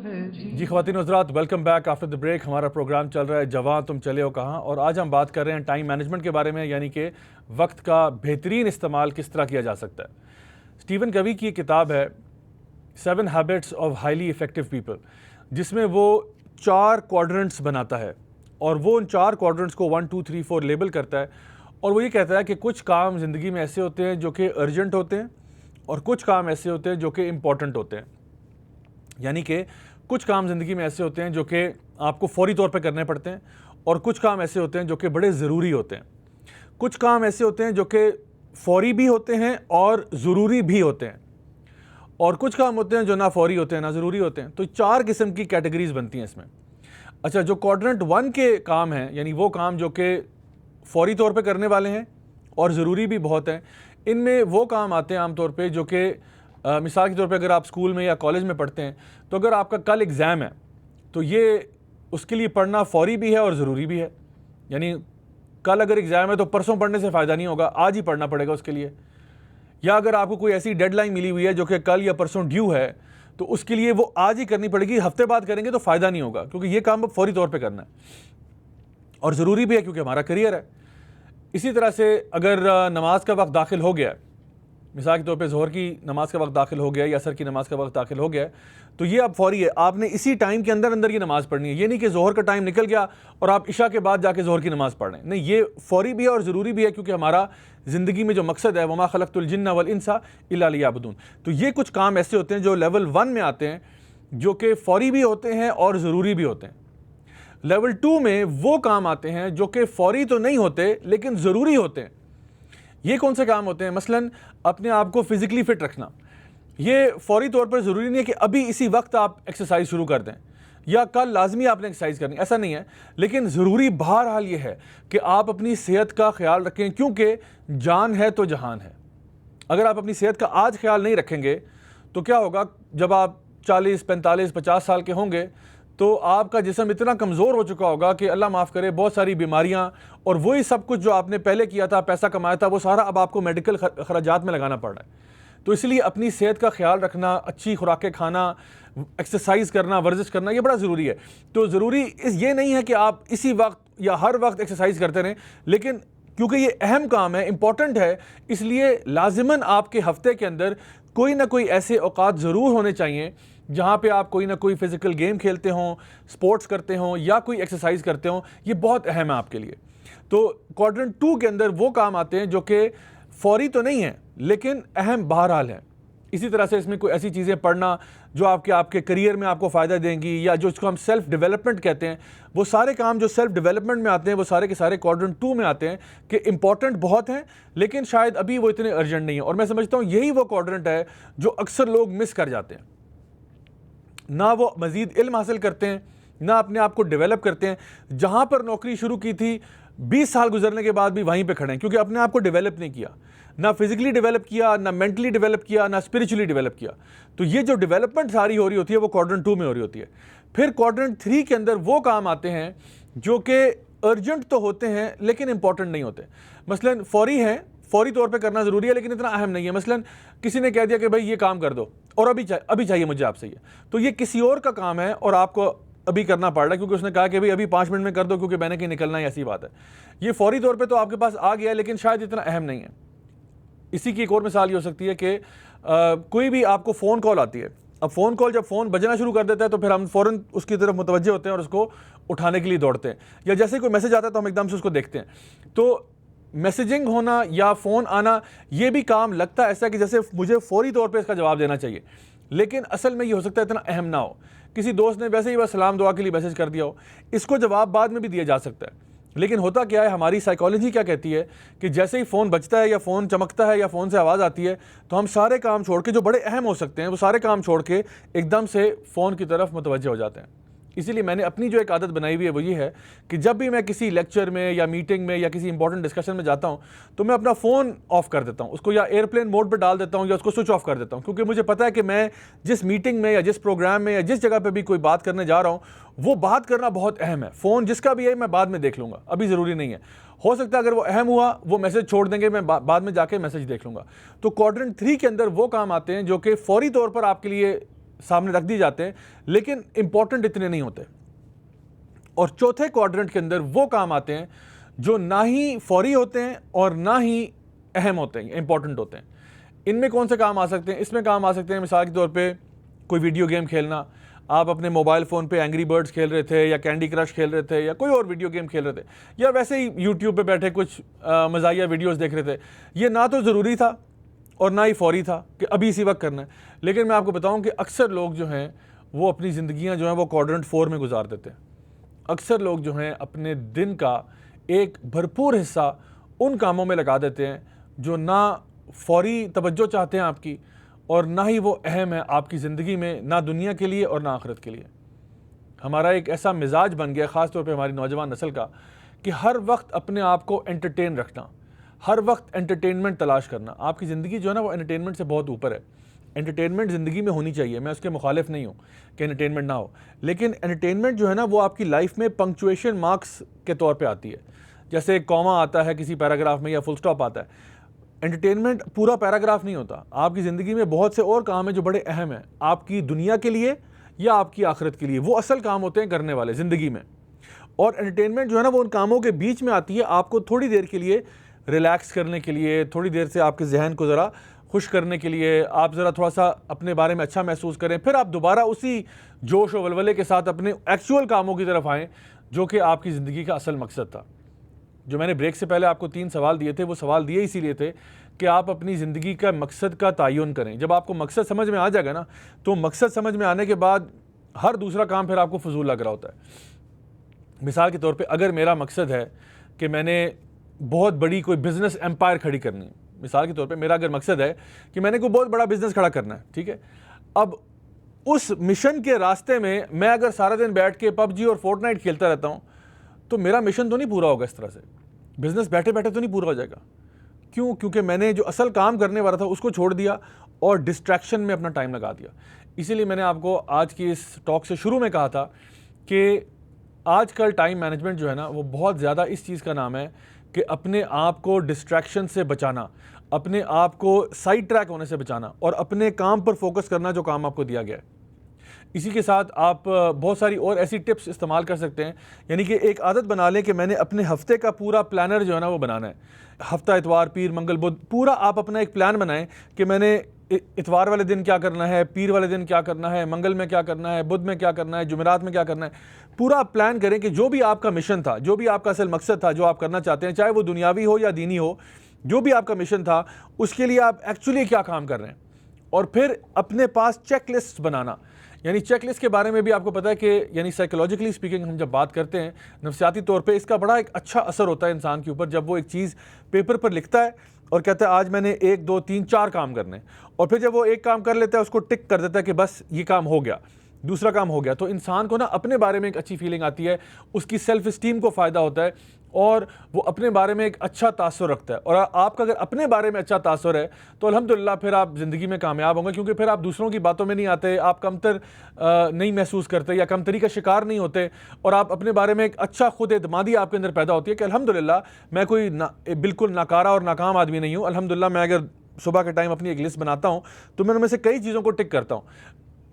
जी ख़वातीन हज़रात, welcome back after the break. हमारा प्रोग्राम चल रहा है जवां तुम चले हो कहाँ, और आज हम बात कर रहे हैं टाइम मैनेजमेंट के बारे में, यानी कि वक्त का बेहतरीन इस्तेमाल किस तरह किया जा सकता है। स्टीवन कवी की किताब है 7 habits of highly effective people, जिसमें वो 4 क्वाड्रेंट्स बनाता है और वो उन 4 क्वाड्रेंट्स को 1 2 3 4 लेबल करता है। और वो ये कहता है कि कुछ काम ज़िंदगी में ऐसे होते हैं जो कि अर्जेंट होते हैं और कुछ काम ऐसे होते हैं जो कि इम्पॉर्टेंट होते हैं। यानी कि कुछ काम ज़िंदगी में ऐसे होते हैं जो कि आपको फौरी तौर पे करने पड़ते हैं, और कुछ काम ऐसे होते हैं जो कि बड़े ज़रूरी होते हैं। कुछ काम ऐसे होते हैं जो कि फौरी भी होते हैं और ज़रूरी भी होते हैं, और कुछ काम होते हैं जो ना फौरी होते हैं ना ज़रूरी होते हैं। तो 4 किस्म की कैटेगरीज बनती हैं इसमें। अच्छा, जो क्वाड्रेंट 1 के काम हैं, यानी वो काम जो कि फौरी तौर पे करने वाले हैं और ज़रूरी भी बहुत हैं, इनमें वो काम आते हैं आमतौर पे जो कि मिसाल के तौर पे अगर आप स्कूल में या कॉलेज में पढ़ते हैं, तो अगर आपका कल एग्ज़ाम है तो ये उसके लिए पढ़ना फ़ौरी भी है और ज़रूरी भी है। यानी कल अगर एग्ज़ाम है तो परसों पढ़ने से फ़ायदा नहीं होगा, आज ही पढ़ना पड़ेगा उसके लिए। या अगर आपको कोई ऐसी डेडलाइन मिली हुई है जो कि कल या परसों ड्यू है, तो उसके लिए वो आज ही करनी पड़ेगी। हफ्ते बाद करेंगे तो फ़ायदा नहीं होगा, क्योंकि ये काम अब फ़ौरी तौर पर करना है और ज़रूरी भी है क्योंकि हमारा करियर है। इसी तरह से अगर नमाज का वक्त दाखिल हो गया है, मिसाल के तौर पे ज़ोहर की नमाज़ का वक्त दाखिल हो गया या असर की नमाज़ का वक्त दाखिल हो गया, तो ये अब फौरी है। आपने इसी टाइम के अंदर अंदर ये नमाज़ पढ़नी है। ये नहीं कि ज़ोहर का टाइम निकल गया और आप इशा के बाद जाके ज़ोहर की नमाज़ पढ़ रहे हैं। नहीं, ये फौरी भी है और ज़रूरी भी है, क्योंकि हमारा ज़िंदगी में जो मकसद है, वमा खलक़तुल जिन्ना वल इंसा इल्ला लियअबुदून। तो ये कुछ काम ऐसे होते हैं जो लेवल 1 में आते हैं, जो कि फ़ौरी भी होते हैं और ज़रूरी भी होते हैं। लेवल 2 में वो काम आते हैं जो कि फ़ौरी तो नहीं होते लेकिन ज़रूरी होते हैं। ये कौन से काम होते हैं? मसलन अपने आप को फिज़िकली फ़िट रखना। ये फ़ौरी तौर पर ज़रूरी नहीं है कि अभी इसी वक्त आप एक्सरसाइज शुरू कर दें या कल लाजमी आपने एक्सरसाइज करनी, ऐसा नहीं है। लेकिन ज़रूरी बहरहाल ये है कि आप अपनी सेहत का ख्याल रखें, क्योंकि जान है तो जहान है। अगर आप अपनी सेहत का आज ख्याल नहीं रखेंगे तो क्या होगा, जब आप 40 45 50 साल के होंगे तो आपका जिस्म इतना कमज़ोर हो चुका होगा कि अल्लाह माफ़ करे बहुत सारी बीमारियां, और वही सब कुछ जो आपने पहले किया था, पैसा कमाया था, वो सारा अब आपको मेडिकल खर्चात में लगाना पड़ रहा है। तो इसलिए अपनी सेहत का ख्याल रखना, अच्छी खुराकें खाना, एक्सरसाइज करना, वर्जिश करना, ये बड़ा ज़रूरी है। तो ज़रूरी ये नहीं है कि आप इसी वक्त या हर वक्त एक्सरसाइज करते रहें, लेकिन क्योंकि ये अहम काम है, इंपॉर्टेंट है, इसलिए लाजिमन आपके हफ्ते के अंदर कोई ना कोई ऐसे औकात ज़रूर होने चाहिए जहाँ पे आप कोई ना कोई फिज़िकल गेम खेलते हों, स्पोर्ट्स करते हों या कोई एक्सरसाइज करते हों। ये बहुत अहम है आपके लिए। तो क्वाड्रेंट 2 के अंदर वो काम आते हैं जो कि फौरी तो नहीं है लेकिन अहम बहरहाल है। इसी तरह से इसमें कोई ऐसी चीज़ें पढ़ना जो आपके करियर में आपको फ़ायदा देंगी, या जो इसको हम सेल्फ़ डेवलपमेंट कहते हैं, वो सारे काम जो सेल्फ़ डेवलपमेंट में आते हैं वो सारे के सारे क्वाड्रेंट 2 में आते हैं कि इंपॉर्टेंट बहुत हैं लेकिन शायद अभी वो इतने अर्जेंट नहीं है। और मैं समझता हूँ यही वो क्वाड्रेंट है जो अक्सर लोग मिस कर जाते हैं। ना वो मज़ीद इल्म हासिल करते हैं, ना अपने आप को डेवलप करते हैं। जहाँ पर नौकरी शुरू की थी 20 साल गुजरने के बाद भी वहीं पे खड़े हैं, क्योंकि अपने आप को डेवलप नहीं किया, ना फिजिकली डेवलप किया, ना मेंटली डेवलप किया, ना स्पिरिचुअली डेवलप किया। तो ये जो डेवलपमेंट सारी हो रही होती है वो क्वाड्रेंट 2 में हो रही होती है। फिर क्वाड्रेंट 3 के अंदर वो काम आते हैं जो कि अर्जेंट तो होते हैं लेकिन इंपॉर्टेंट नहीं होते। मसलन फौरी हैं, फौरी तौर पे करना ज़रूरी है लेकिन इतना अहम नहीं है। मसलन किसी ने कह दिया कि भाई ये काम कर दो और अभी चाहिए मुझे आपसे ये, तो ये किसी और का काम है और आपको अभी करना पड़ रहा है क्योंकि उसने कहा कि भाई अभी 5 मिनट में कर दो क्योंकि मैंने कहीं निकलना है, ऐसी बात है। ये फौरी तौर पे तो आपके पास आ गया लेकिन शायद इतना अहम नहीं है। इसी की एक और मिसाल ये हो सकती है कि कोई भी आपको फ़ोन कॉल आती है। अब फ़ोन कॉल जब फ़ोन बजना शुरू कर देता है तो फिर हम फ़ौरन उसकी तरफ मुतवज्जे होते हैं और उसको उठाने के लिए दौड़ते हैं, या जैसे कोई मैसेज आता है तो हम एकदम से उसको देखते हैं। तो मैसेजिंग होना या फ़ोन आना, ये भी काम लगता है ऐसा कि जैसे मुझे फ़ौरी तौर पे इसका जवाब देना चाहिए, लेकिन असल में ये हो सकता है इतना अहम ना हो। किसी दोस्त ने वैसे ही बस सलाम दुआ के लिए मैसेज कर दिया हो, इसको जवाब बाद में भी दिया जा सकता है। लेकिन होता क्या है, हमारी साइकोलॉजी क्या कहती है कि जैसे ही फ़ोन बजता है या फ़ोन चमकता है या फ़ोन से आवाज़ आती है तो हम सारे काम छोड़ के, जो बड़े अहम हो सकते हैं, वो सारे काम छोड़ के एकदम से फ़ोन की तरफ मुतवज्जे हो जाते हैं। इसीलिए मैंने अपनी जो एक आदत बनाई हुई है वो ये है कि जब भी मैं किसी लेक्चर में या मीटिंग में या किसी इंपॉर्टेंट डिस्कशन में जाता हूँ तो मैं अपना फ़ोन ऑफ़ कर देता हूँ, उसको या एयरप्लेन मोड पर डाल देता हूँ या उसको स्विच ऑफ कर देता हूँ, क्योंकि मुझे पता है कि मैं जिस मीटिंग में या जिस प्रोग्राम में या जिस जगह पर भी कोई बात करने जा रहा हूँ वो बात करना बहुत अहम है। फ़ोन जिसका भी है मैं बाद में देख लूँगा, अभी ज़रूरी नहीं है। हो सकता है अगर वो अहम हुआ वो मैसेज छोड़ देंगे, मैं बाद में जाके मैसेज देख लूँगा। तो क्वाड्रेंट 3 के अंदर वो काम आते हैं जो कि फ़ौरी तौर पर आपके लिए सामने रख दिए जाते हैं, लेकिन इंपॉर्टेंट इतने नहीं होते। और चौथे क्वाड्रेंट के अंदर वो काम आते हैं जो ना ही फौरी होते हैं और ना ही अहम होते हैं, इंपॉर्टेंट होते हैं। इनमें कौन से काम आ सकते हैं? इसमें काम आ सकते हैं मिसाल के तौर पे कोई वीडियो गेम खेलना। आप अपने मोबाइल फ़ोन पे एंग्री बर्ड्स खेल रहे थे या कैंडी क्रश खेल रहे थे या कोई और वीडियो गेम खेल रहे थे, या वैसे ही यूट्यूब पे बैठे कुछ मज़ाहिया वीडियोस देख रहे थे। ये ना तो ज़रूरी था और ना ही फौरी था कि अभी इसी वक्त करना है। लेकिन मैं आपको बताऊं कि अक्सर लोग जो हैं वो अपनी ज़िंदगियां जो हैं वो क्वाड्रेंट 4 में गुजार देते हैं। अक्सर लोग जो हैं अपने दिन का एक भरपूर हिस्सा उन कामों में लगा देते हैं जो ना फौरी तवज्जो चाहते हैं आपकी, और ना ही वो अहम है आपकी ज़िंदगी में, ना दुनिया के लिए और ना आखिरत के लिए। हमारा एक ऐसा मिजाज बन गया ख़ास तौर पे हमारी नौजवान नस्ल का कि हर वक्त अपने आप को एंटरटेन रखना, हर वक्त एंटरटेनमेंट तलाश करना। आपकी ज़िंदगी जो है ना वो एंटरटेनमेंट से बहुत ऊपर है। एंटरटेनमेंट ज़िंदगी में होनी चाहिए, मैं उसके मुखालिफ नहीं हूँ कि एंटरटेनमेंट ना हो, लेकिन एंटरटेनमेंट जो है ना वो आपकी लाइफ में पंक्चुएशन मार्क्स के तौर पे आती है। जैसे एक कॉमा आता है किसी पैराग्राफ में या फुल स्टॉप आता है। एंटरटेनमेंट पूरा पैराग्राफ नहीं होता। आपकी ज़िंदगी में बहुत से और काम हैं जो बड़े अहम हैं आपकी दुनिया के लिए या आपकी आखिरत के लिए। वो असल काम होते हैं करने वाले ज़िंदगी में। और एंटरटेनमेंट जो है ना वो उन कामों के बीच में आती है, आपको थोड़ी देर के लिए रिलैक्स करने के लिए, थोड़ी देर से आपके जहन को ज़रा खुश करने के लिए, आप ज़रा थोड़ा सा अपने बारे में अच्छा महसूस करें, फिर आप दोबारा उसी जोश और वलवले के साथ अपने एक्चुअल कामों की तरफ आएँ जो कि आपकी ज़िंदगी का असल मकसद था। जो मैंने ब्रेक से पहले आपको 3 सवाल दिए थे, वो सवाल दिए इसीलिए थे कि आप अपनी ज़िंदगी का मकसद का तयन करें। जब आपको मकसद समझ में आ जाएगा ना, तो मकसद समझ में आने के बाद हर दूसरा काम फिर आपको फजूल लग रहा होता है। मिसाल के तौर पे अगर मेरा मकसद है कि मैंने बहुत बड़ी कोई बिज़नेस एम्पायर खड़ी करनी है, मिसाल के तौर पे मेरा अगर मकसद है कि मैंने कोई बहुत बड़ा बिज़नेस खड़ा करना है, ठीक है, अब उस मिशन के रास्ते में मैं अगर सारा दिन बैठ के पबजी और फोर्टनाइट खेलता रहता हूँ तो मेरा मिशन तो नहीं पूरा होगा। इस तरह से बिज़नेस बैठे बैठे तो नहीं पूरा हो जाएगा। क्यों? क्योंकि मैंने जो असल काम करने वाला था उसको छोड़ दिया और डिस्ट्रैक्शन में अपना टाइम लगा दिया। इसीलिए मैंने आपको आज की इस टॉक से शुरू में कहा था कि आजकल टाइम मैनेजमेंट जो है ना वो बहुत ज़्यादा इस चीज़ का नाम है कि अपने आप को डिस्ट्रैक्शन से बचाना, अपने आप को साइड ट्रैक होने से बचाना और अपने काम पर फोकस करना जो काम आपको दिया गया है। इसी के साथ आप बहुत सारी और ऐसी टिप्स इस्तेमाल कर सकते हैं। यानी कि एक आदत बना लें कि मैंने अपने हफ्ते का पूरा प्लानर जो है ना वो बनाना है। हफ्ता इतवार पीर मंगल बुध पूरा आप अपना एक प्लान बनाएं कि मैंने इतवार वाले दिन क्या करना है, पीर वाले दिन क्या करना है, मंगल में क्या करना है, बुध में क्या करना है, जुमेरात में क्या करना है। पूरा आप प्लान करें कि जो भी आपका मिशन था, जो भी आपका असल मकसद था, जो आप करना चाहते हैं, चाहे वो दुनियावी हो या दीनी हो, जो भी आपका मिशन था उसके लिए आप एक्चुअली क्या काम कर रहे हैं। और फिर अपने पास चेक लिस्ट बनाना। यानी चेक लिस्ट के बारे में भी आपको पता है कि यानी साइकोलॉजिकली स्पीकिंग हम जब बात करते हैं नफ्सियाती तौर पे, इसका बड़ा एक अच्छा असर होता है इंसान के ऊपर जब वो एक चीज़ पेपर पर लिखता है और कहता है आज मैंने 1 2 3 4 काम करने, और फिर जब वो एक काम कर लेता है उसको टिक कर देता है कि बस ये काम हो गया, दूसरा काम हो गया। तो इंसान को ना अपने बारे में एक अच्छी फीलिंग आती है, उसकी सेल्फ इस्टीम को फ़ायदा होता है और वो अपने बारे में एक अच्छा तासुर रखता है। और आपका अगर अपने बारे में अच्छा तासुर है तो अल्हम्दुलिल्लाह फिर आप ज़िंदगी में कामयाब होंगे, क्योंकि फिर आप दूसरों की बातों में नहीं आते, आप कमतर नहीं महसूस करते या कमतरी का शिकार नहीं होते, और आप अपने बारे में एक अच्छा खुद एतमादी आपके अंदर पैदा होती है कि अल्हम्दुलिल्लाह मैं कोई बिल्कुल नाकारा और नाकाम आदमी नहीं हूँ। अल्हम्दुलिल्लाह मैं अगर सुबह के टाइम अपनी एक लिस्ट बनाता हूँ तो मैं उनमें से कई चीज़ों को टिक करता हूँ।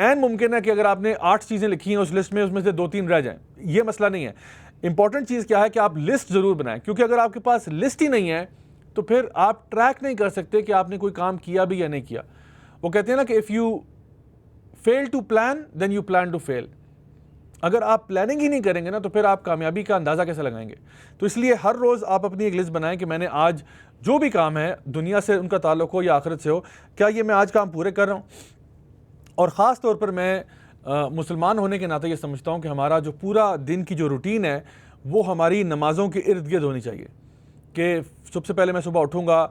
एन मुमकिन है कि अगर आपने 8 चीज़ें लिखी हैं उस लिस्ट में, उसमें से 2-3 रह जाएं, ये मसला नहीं है। इंपॉर्टेंट चीज़ क्या है कि आप लिस्ट ज़रूर बनाएं, क्योंकि अगर आपके पास लिस्ट ही नहीं है तो फिर आप ट्रैक नहीं कर सकते कि आपने कोई काम किया भी या नहीं किया। वो कहते हैं ना कि if you fail to plan then you plan to fail. अगर आप प्लानिंग ही नहीं करेंगे ना तो फिर आप कामयाबी का अंदाज़ा कैसे लगाएंगे। तो इसलिए हर रोज़ आप अपनी एक लिस्ट बनाएं कि मैंने आज जो भी काम है दुनिया से उनका ताल्लुक़ हो या आखिरत से हो, क्या ये मैं आज काम पूरे कर रहा हूँ। और ख़ास तौर पर मैं मुसलमान होने के नाते ये समझता हूँ कि हमारा जो पूरा दिन की जो रूटीन है वो हमारी नमाज़ों के इर्द गिर्द होनी चाहिए। कि सबसे पहले मैं सुबह उठूँगा,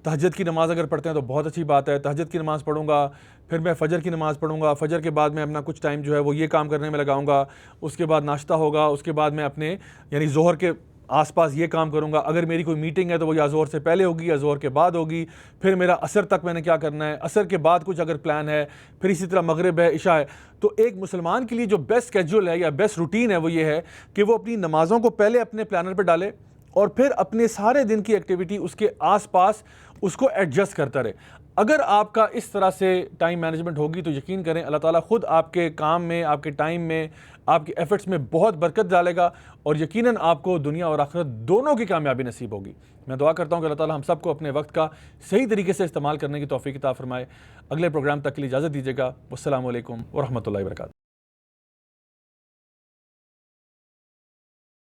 तहज्जुद की नमाज़ अगर पढ़ते हैं तो बहुत अच्छी बात है, तहज्जुद की नमाज़ पढ़ूँगा, फिर मैं फ़जर की नमाज़ पढ़ूँगा, फ़जर के बाद मैं अपना कुछ टाइम जो है वो ये काम करने में लगाऊँगा, उसके बाद नाश्ता होगा, उसके बाद मैं अपने यानी ज़ोहर के आसपास ये काम करूँगा। अगर मेरी कोई मीटिंग है तो वो या ज़ोहर से पहले होगी या ज़ोहर के बाद होगी। फिर मेरा असर तक मैंने क्या करना है, असर के बाद कुछ अगर प्लान है, फिर इसी तरह मगरिब है, इशा है। तो एक मुसलमान के लिए जो बेस्ट स्केड्यूल है या बेस्ट रूटीन है वो ये है कि वो अपनी नमाज़ों को पहले अपने प्लानर पर डाले और फिर अपने सारे दिन की एक्टिविटी उसके आसपास उसको एडजस्ट करता रहे। अगर आपका इस तरह से टाइम मैनेजमेंट होगी तो यकीन करें अल्लाह ताला खुद आपके काम में, आपके टाइम में, आपके एफर्ट्स में बहुत बरकत डालेगा और यकीनन आपको दुनिया और आखिरत दोनों की कामयाबी नसीब होगी। मैं दुआ करता हूँ कि अल्लाह ताला हम सबको अपने वक्त का सही तरीके से इस्तेमाल करने की तौफीक अता फरमाए। अगले प्रोग्राम तक के लिए इजाज़त दीजिएगा। वस्सलामु अलैकुम व रहमतुल्लाहि व बरकातहू।